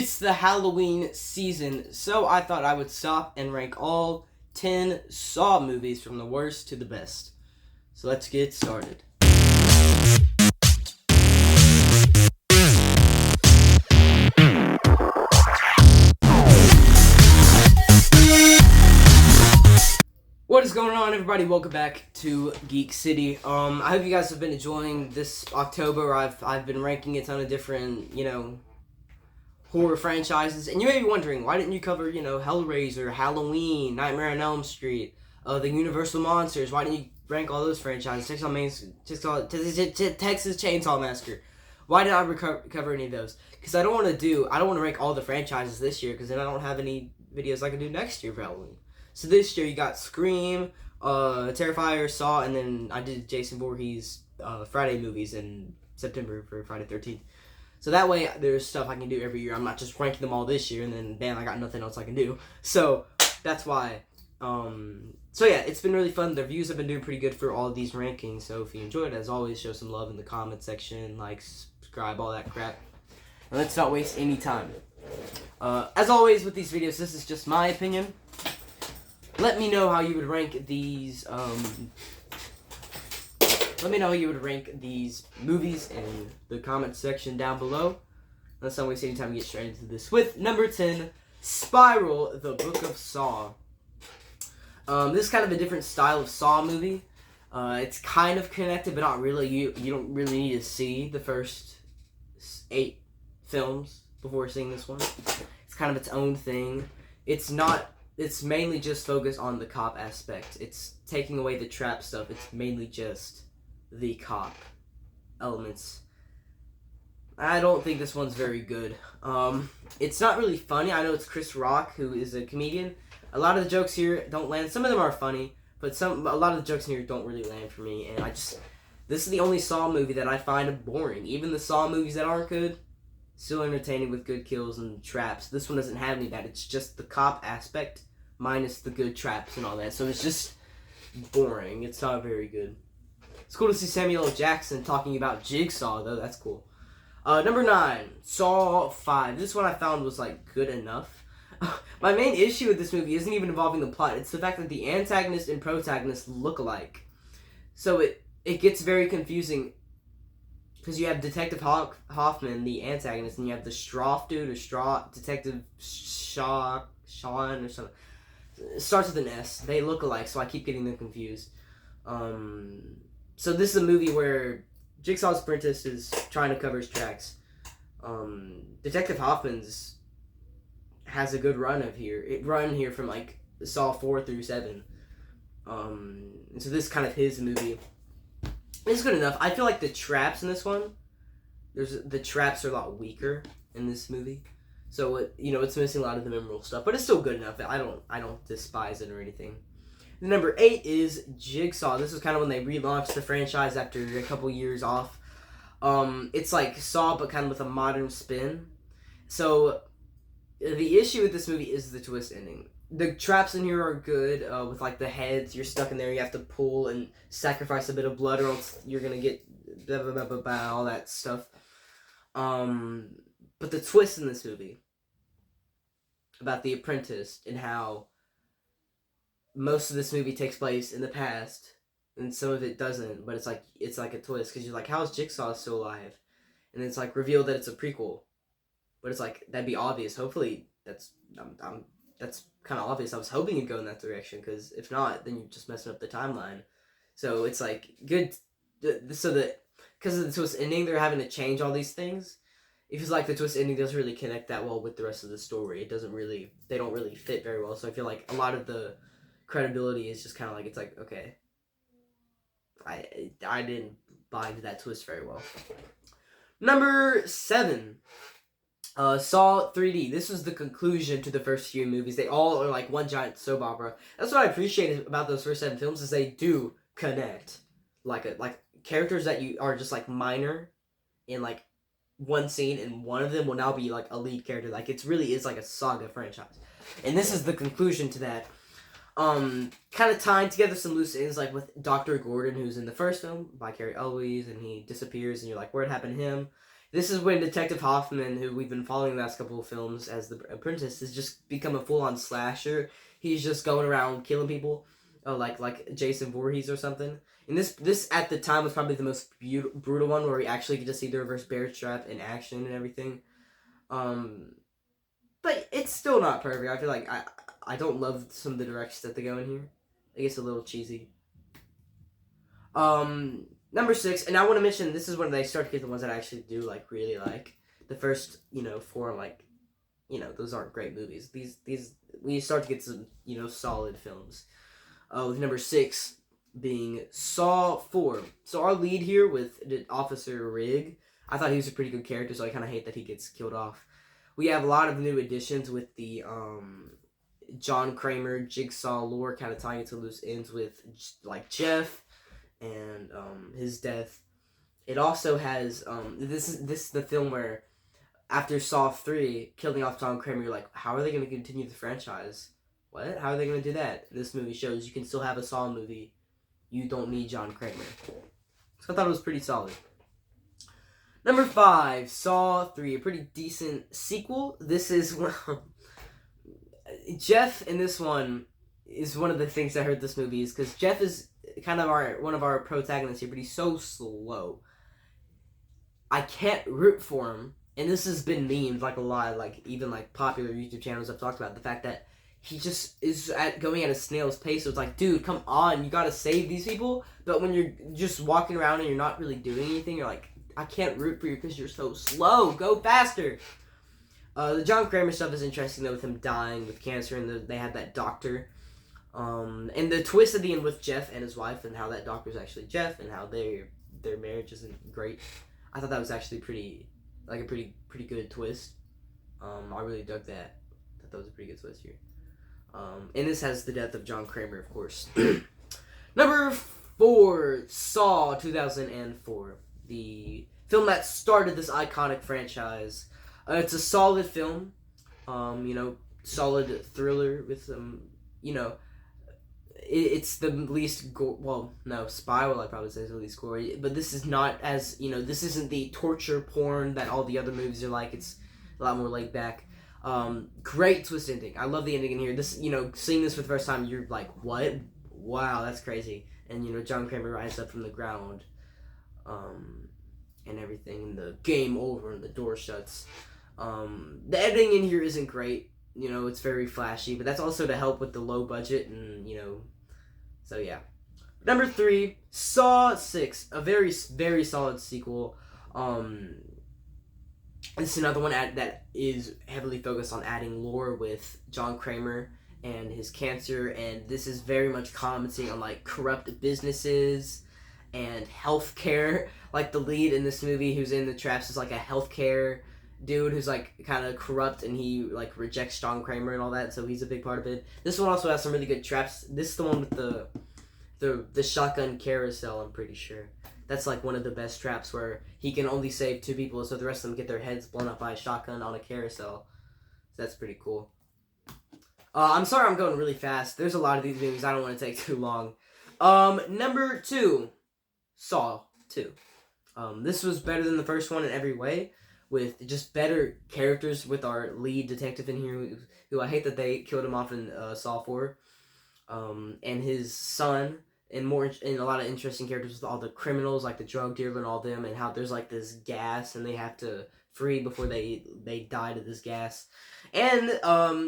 It's the Halloween season, so I thought I would stop and rank all 10 Saw movies from the worst to the best. So let's get started. What is going on, everybody? Welcome back to Geek City. I hope you guys have been enjoying this October. I've been ranking a ton of different, horror franchises, and you may be wondering, why didn't you cover, Hellraiser, Halloween, Nightmare on Elm Street, the Universal Monsters? Why didn't you rank all those franchises? Texas Chainsaw Massacre. Why did I cover any of those? Because I don't want to rank all the franchises this year, because then I don't have any videos I can do next year for Halloween. So this year you got Scream, Terrifier, Saw, and then I did Jason Voorhees Friday movies in September for Friday 13th. So that way there's stuff I can do every year. I'm not just ranking them all this year and then bam, I got nothing else I can do. So that's why. So yeah, it's been really fun. The reviews have been doing pretty good for all of these rankings. So if you enjoyed, as always, show some love in the comment section, like, subscribe, all that crap. And let's not waste any time. As always with these videos, this is just my opinion. Let me know how you would rank these. Let me know how you would rank these movies in the comment section down below. Let's not waste any time to get straight into this. With number 10, Spiral, the Book of Saw. This is kind of a different style of Saw movie. It's kind of connected, but not really. You don't really need to see the first 8 films before seeing this one. It's kind of its own thing. It's mainly just focused on the cop aspect. It's taking away the trap stuff. It's mainly just the cop elements. I don't think this one's very good. It's not really funny. I know it's Chris Rock, who is a comedian. A lot of the jokes here don't land. Some of them are funny, but a lot of the jokes here don't really land for me. And this is the only Saw movie that I find boring. Even the Saw movies that aren't good, still entertaining with good kills and traps. This one doesn't have any of that. It's just the cop aspect minus the good traps and all that. So it's just boring. It's not very good. It's cool to see Samuel L. Jackson talking about Jigsaw, though. That's cool. Number 9, Saw 5. This one I found was, good enough. My main issue with this movie isn't even involving the plot. It's the fact that the antagonist and protagonist look alike. So it gets very confusing. Because you have Detective Hoffman, the antagonist, and you have the Stroff dude, or Detective Sean, or something. It starts with an S. They look alike, so I keep getting them confused. So this is a movie where Jigsaw's apprentice is trying to cover his tracks. Detective Hoffman's has a good run here from Saw 4 through 7. And so this is kind of his movie. It's good enough. I feel like the traps in this one, the traps are a lot weaker in this movie. So it's missing a lot of the memorable stuff, but it's still good enough. I don't despise it or anything. Number 8 is Jigsaw. This is kind of when they relaunched the franchise after a couple years off. It's like Saw, but kind of with a modern spin. So the issue with this movie is the twist ending. The traps in here are good, with the heads. You're stuck in there. You have to pull and sacrifice a bit of blood, or else you're gonna get blah, blah, blah, blah, blah, all that stuff. But the twist in this movie about the apprentice and how most of this movie takes place in the past, and some of it doesn't, but it's like a twist, because you're like, how is Jigsaw still alive? And it's revealed that it's a prequel, but it's that'd be obvious. Hopefully that's kind of obvious. I was hoping you'd go in that direction, because if not, then you're just messing up the timeline. So it's good, so that because of the twist ending, they're having to change all these things. It feels like the twist ending doesn't really connect that well with the rest of the story. They don't really fit very well. So I feel like a lot of the credibility is just kind of okay, I didn't buy into that twist very well. Number 7, Saw 3D. This was the conclusion to the first few movies. They all are one giant soap opera. That's what I appreciated about those first 7 films, is they do connect. Characters that you are just minor in one scene, and one of them will now be a lead character. It really is a saga franchise. And this is the conclusion to that. Kind of tying together some loose ends, with Dr. Gordon, who's in the first film by Carrie Elwes, and he disappears, and you're where'd happen to him? This is when Detective Hoffman, who we've been following the last couple of films as the apprentice, has just become a full-on slasher. He's just going around killing people, like Jason Voorhees or something. And this at the time was probably the most brutal one, where we actually get to see the reverse bear trap in action and everything. But it's still not perfect. I feel like I don't love some of the directions that they go in here. It gets a little cheesy. Number 6, and I want to mention this is when they start to get the ones that I actually do really like. The first, 4, those aren't great movies. These we start to get some, solid films. With number 6 being Saw 4. So our lead here with Officer Rigg, I thought he was a pretty good character, so I kind of hate that he gets killed off. We have a lot of new additions with the John Kramer Jigsaw lore, kind of tying it to loose ends with Jeff and his death. It also has this is the film where after Saw 3 killing off John Kramer, you're like, how are they going to continue the franchise? What? How are they going to do that? This movie shows you can still have a Saw movie. You don't need John Kramer. So I thought it was pretty solid. Number 5, Saw 3, a pretty decent sequel. This is Jeff in this one is one of the things that hurt this movie, is because Jeff is kind of one of our protagonists here, but he's so slow. I can't root for him, and this has been memed a lot, even popular YouTube channels have talked about the fact that he just is going at a snail's pace. So it's like, dude, come on, you gotta save these people. But when you're just walking around and you're not really doing anything, you're like, I can't root for you because you're so slow. Go faster. The John Kramer stuff is interesting though, with him dying with cancer, and they had that doctor. And the twist at the end with Jeff and his wife, and how that doctor's actually Jeff, and how their marriage isn't great. I thought that was actually a pretty good twist. I really dug that. I thought that was a pretty good twist here. And this has the death of John Kramer, of course. Number 4, Saw 2004. The film that started this iconic franchise. It's a solid film. Solid thriller with some, it's the least spy, I probably say is the least gory, but this is not as, this isn't the torture porn that all the other movies are like. It's a lot more laid back. Great twist ending. I love the ending in here. This, seeing this for the first time, you're like, what? Wow, that's crazy. And, John Kramer rises up from the ground, and everything, and the game over, and the door shuts. The editing in here isn't great. It's very flashy, but that's also to help with the low budget, and, so yeah. Number 3, Saw 6, a very, very solid sequel. This is another one that is heavily focused on adding lore with John Kramer and his cancer, and this is very much commenting on corrupt businesses and healthcare. The lead in this movie who's in the traps is a healthcare dude who's kind of corrupt, and he rejects John Kramer and all that, so he's a big part of it. This one also has some really good traps. This is the one with the shotgun carousel, I'm pretty sure. That's one of the best traps, where he can only save 2 people, so the rest of them get their heads blown up by a shotgun on a carousel. So that's pretty cool. I'm sorry I'm going really fast. There's a lot of these movies. I don't want to take too long. Number 2, Saw 2. This was better than the first one in every way, with just better characters, with our lead detective in here, who I hate that they killed him off in Saw 4, and his son, and a lot of interesting characters with all the criminals, the drug dealer and all them, and how there's this gas, and they have to free before they die to this gas. And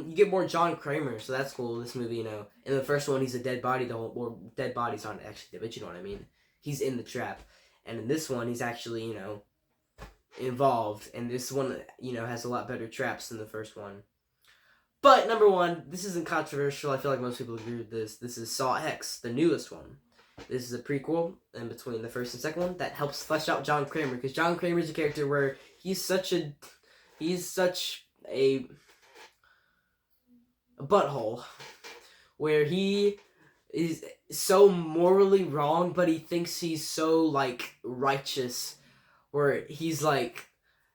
you get more John Kramer, so that's cool. This movie, in the first one he's a dead body. Dead bodies aren't actually dead, but you know what I mean. He's in the trap, and in this one he's actually involved, and this one has a lot better traps than the first one. But number 1, this isn't controversial. I feel like most people agree with this. This is Saw X, the newest one. This is a prequel in between the first and second one that helps flesh out John Kramer, because John Kramer is a character where he's such a butthole, where he is so morally wrong, but he thinks he's so righteous, where he's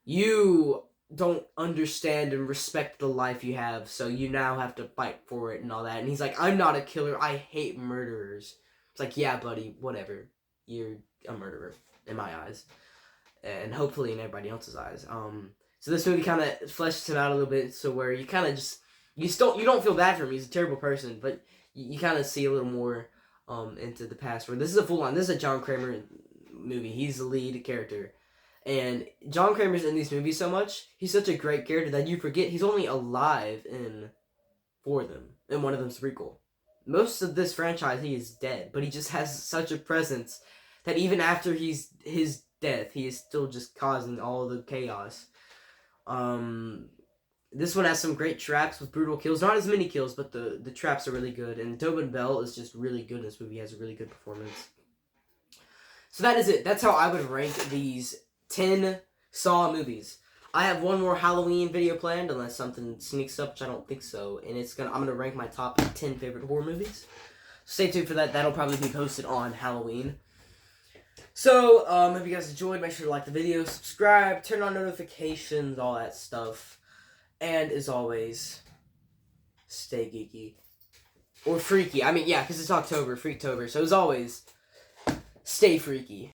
you don't understand and respect the life you have, so you now have to fight for it and all that. And he's I'm not a killer, I hate murderers. It's yeah, buddy, whatever. You're a murderer, in my eyes. and hopefully in everybody else's eyes. So this movie kind of fleshes him out a little bit, so where you kind of just you don't feel bad for him. He's a terrible person, but you kind of see a little more into the past. Where this is a full on. This is a John Kramer movie. He's the lead character. And John Kramer's in these movies so much, he's such a great character that you forget he's only alive in 4 of them, and one of them's prequel. Most of this franchise, he is dead, but he just has such a presence that even after his death, he is still just causing all the chaos. This one has some great traps with brutal kills. Not as many kills, but the traps are really good. And Tobin Bell is just really good in this movie. He has a really good performance. So that is it. That's how I would rank these 10 Saw movies. I have one more Halloween video planned, unless something sneaks up, which I don't think so. And I'm gonna rank my top 10 favorite horror movies. Stay tuned for that. That'll probably be posted on Halloween. So, if you guys enjoyed, make sure to like the video, subscribe, turn on notifications, all that stuff. And as always, stay geeky. Or freaky. I mean, yeah, because it's October, Freaktober. So as always, stay freaky.